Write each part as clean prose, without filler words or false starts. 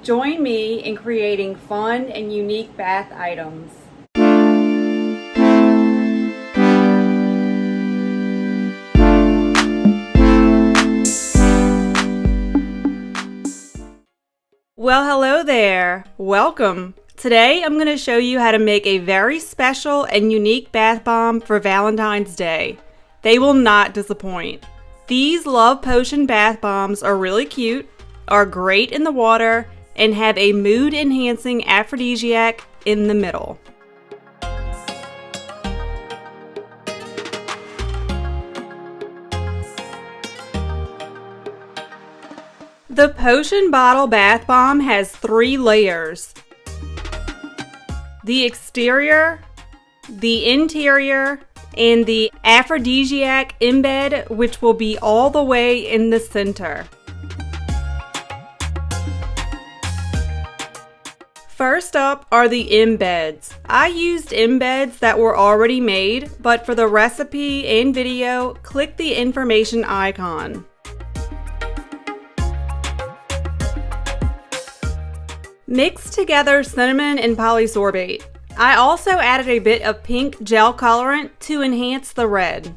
Join me in creating fun and unique bath items. Well, hello there. Welcome. Today I'm going to show you how to make a very special and unique bath bomb for Valentine's Day. They will not disappoint. These Love Potion bath bombs are really cute, are great in the water, and have a mood-enhancing aphrodisiac in the middle. The Potion Bottle Bath Bomb has 3 layers: the exterior, the interior, and the Aphrodisiac Embed, which will be all the way in the center. First up are the embeds. I used embeds that were already made, but for the recipe and video, click the information icon. Mix together cinnamon and polysorbate. I also added a bit of pink gel colorant to enhance the red.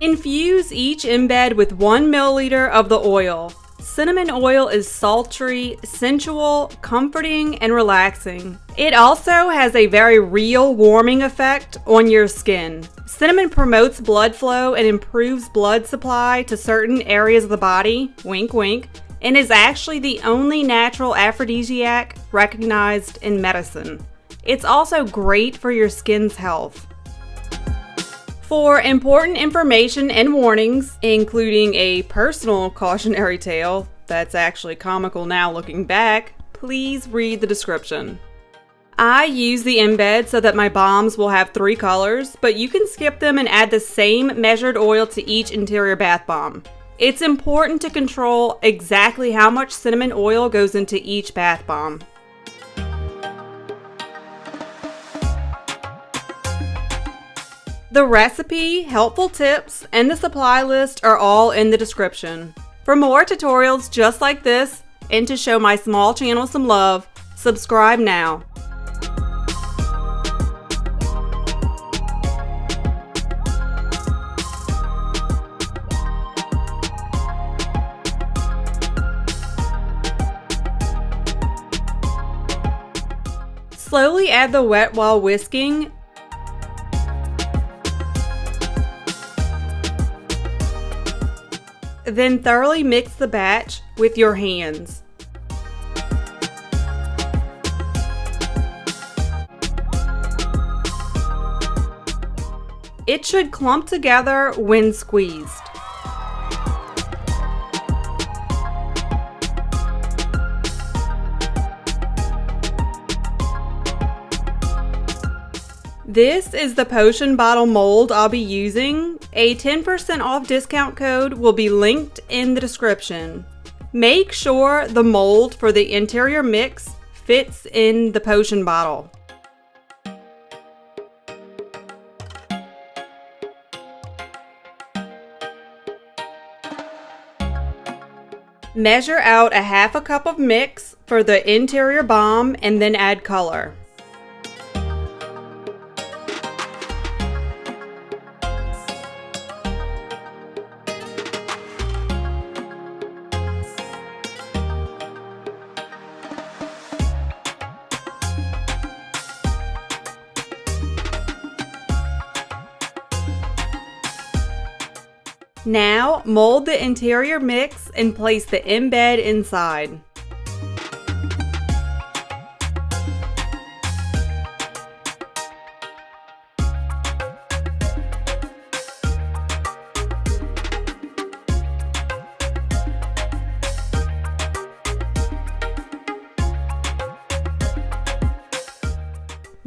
Infuse each embed with 1 milliliter of the oil. Cinnamon oil is sultry, sensual, comforting, and relaxing. It also has a very real warming effect on your skin. Cinnamon promotes blood flow and improves blood supply to certain areas of the body, wink wink, and is actually the only natural aphrodisiac recognized in medicine. It's also great for your skin's health. For important information and warnings, including a personal cautionary tale that's actually comical now looking back, please read the description. I use the embed so that my bombs will have 3 colors, but you can skip them and add the same measured oil to each interior bath bomb. It's important to control exactly how much cinnamon oil goes into each bath bomb. The recipe, helpful tips, and the supply list are all in the description. For more tutorials just like this, and to show my small channel some love, subscribe now. Slowly add the wet while whisking. Then thoroughly mix the batch with your hands. It should clump together when squeezed. This is the potion bottle mold I'll be using. A 10% off discount code will be linked in the description. Make sure the mold for the interior mix fits in the potion bottle. Measure out a half a cup of mix for the interior bomb and then add color. Now, mold the interior mix and place the embed inside.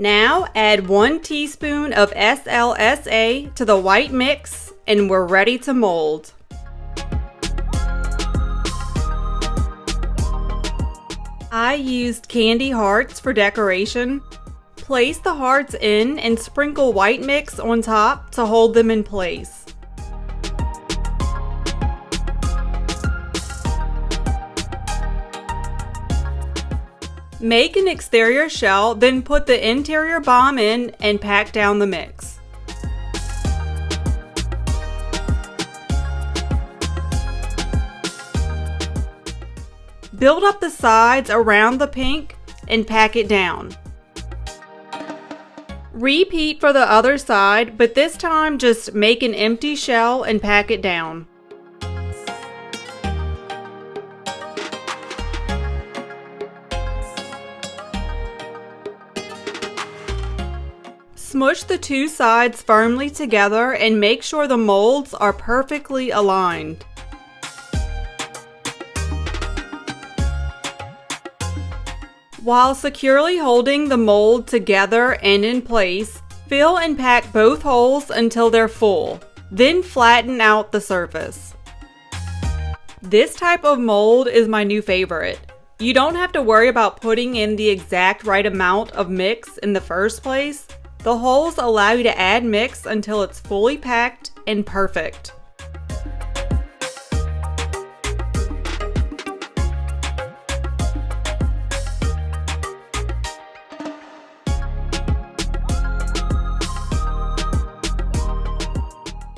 Now, add 1 teaspoon of SLSA to the white mix and we're ready to mold. I used candy hearts for decoration. Place the hearts in and sprinkle white mix on top to hold them in place. Make an exterior shell, then put the interior bomb in and pack down the mix. Build up the sides around the pink and pack it down. Repeat for the other side, but this time just make an empty shell and pack it down. Smush the two sides firmly together and make sure the molds are perfectly aligned. While securely holding the mold together and in place, fill and pack both holes until they're full. Then flatten out the surface. This type of mold is my new favorite. You don't have to worry about putting in the exact right amount of mix in the first place. The holes allow you to add mix until it's fully packed and perfect.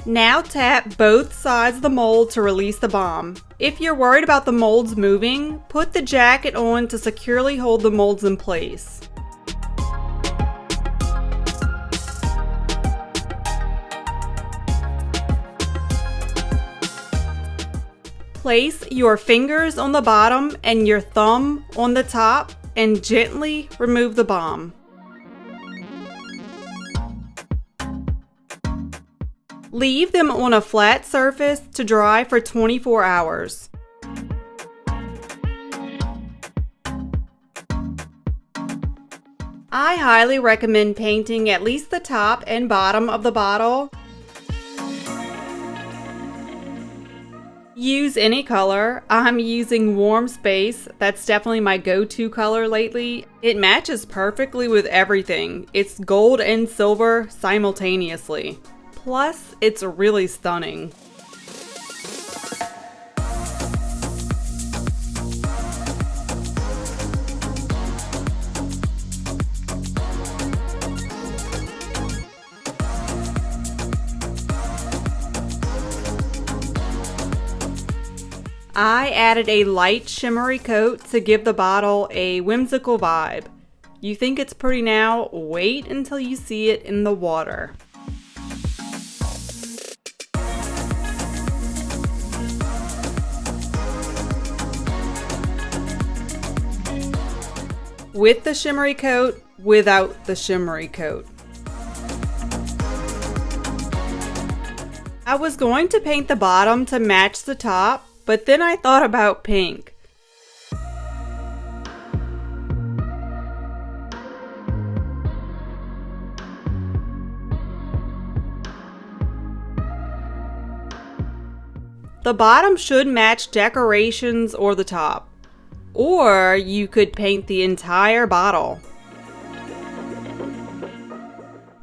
Now tap both sides of the mold to release the bomb. If you're worried about the molds moving, put the jacket on to securely hold the molds in place. Place your fingers on the bottom and your thumb on the top and gently remove the bomb. Leave them on a flat surface to dry for 24 hours. I highly recommend painting at least the top and bottom of the bottle. Use any color. I'm using Warm Space. That's definitely my go-to color lately. It matches perfectly with everything. It's gold and silver simultaneously. Plus, it's really stunning. I added a light shimmery coat to give the bottle a whimsical vibe. You think it's pretty now? Wait until you see it in the water. With the shimmery coat, without the shimmery coat. I was going to paint the bottom to match the top, but then I thought about pink. The bottom should match decorations or the top. Or you could paint the entire bottle.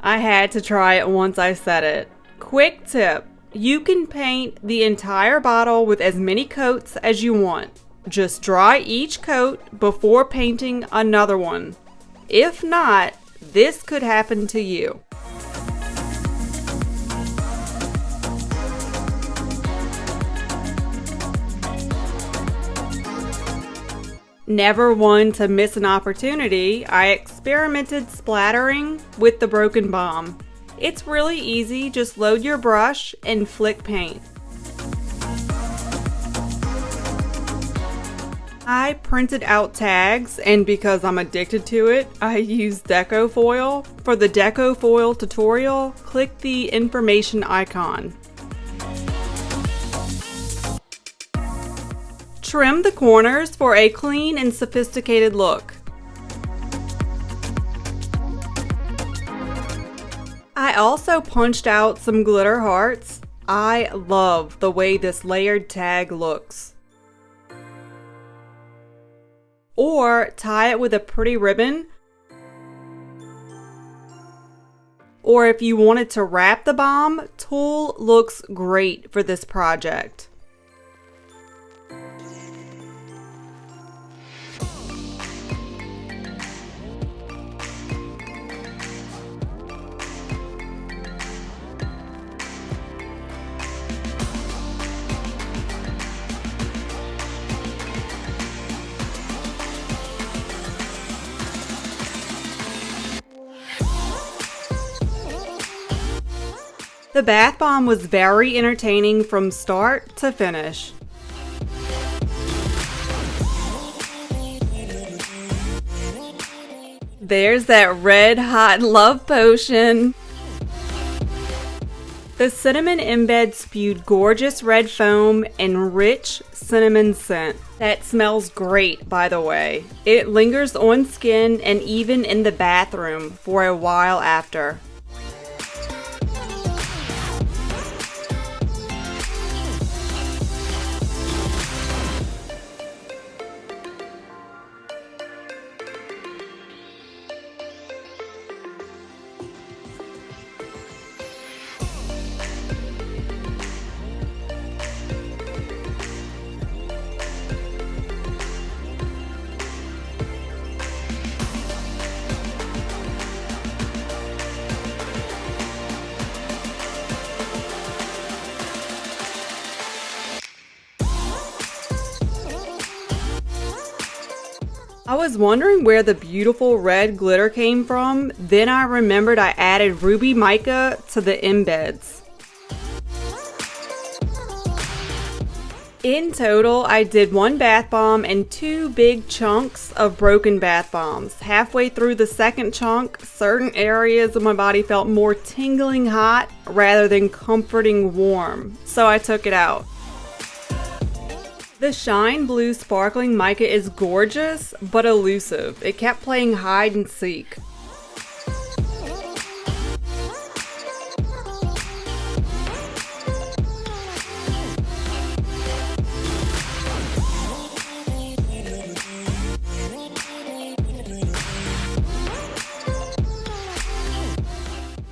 I had to try it once I said it. Quick tip. You can paint the entire bottle with as many coats as you want. Just dry each coat before painting another one. If not, this could happen to you. Never one to miss an opportunity, I experimented splattering with the broken bomb. It's really easy, just load your brush and flick paint. I printed out tags, and because I'm addicted to it, I used deco foil. For the deco foil tutorial, click the information icon. Trim the corners for a clean and sophisticated look. I also punched out some glitter hearts. I love the way this layered tag looks. Or tie it with a pretty ribbon. Or if you wanted to wrap the bomb, tulle looks great for this project. The bath bomb was very entertaining from start to finish. There's that red hot love potion. The cinnamon embed spewed gorgeous red foam and rich cinnamon scent. That smells great, by the way. It lingers on skin and even in the bathroom for a while after. I was wondering where the beautiful red glitter came from, then I remembered I added ruby mica to the embeds. In total, I did 1 bath bomb and 2 big chunks of broken bath bombs. Halfway through the second chunk, certain areas of my body felt more tingling hot rather than comforting warm, so I took it out. The shine blue sparkling mica is gorgeous, but elusive. It kept playing hide and seek.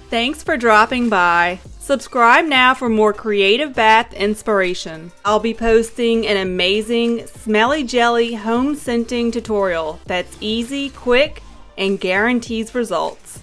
Thanks for dropping by. Subscribe now for more creative bath inspiration. I'll be posting an amazing smelly jelly home scenting tutorial that's easy, quick, and guarantees results.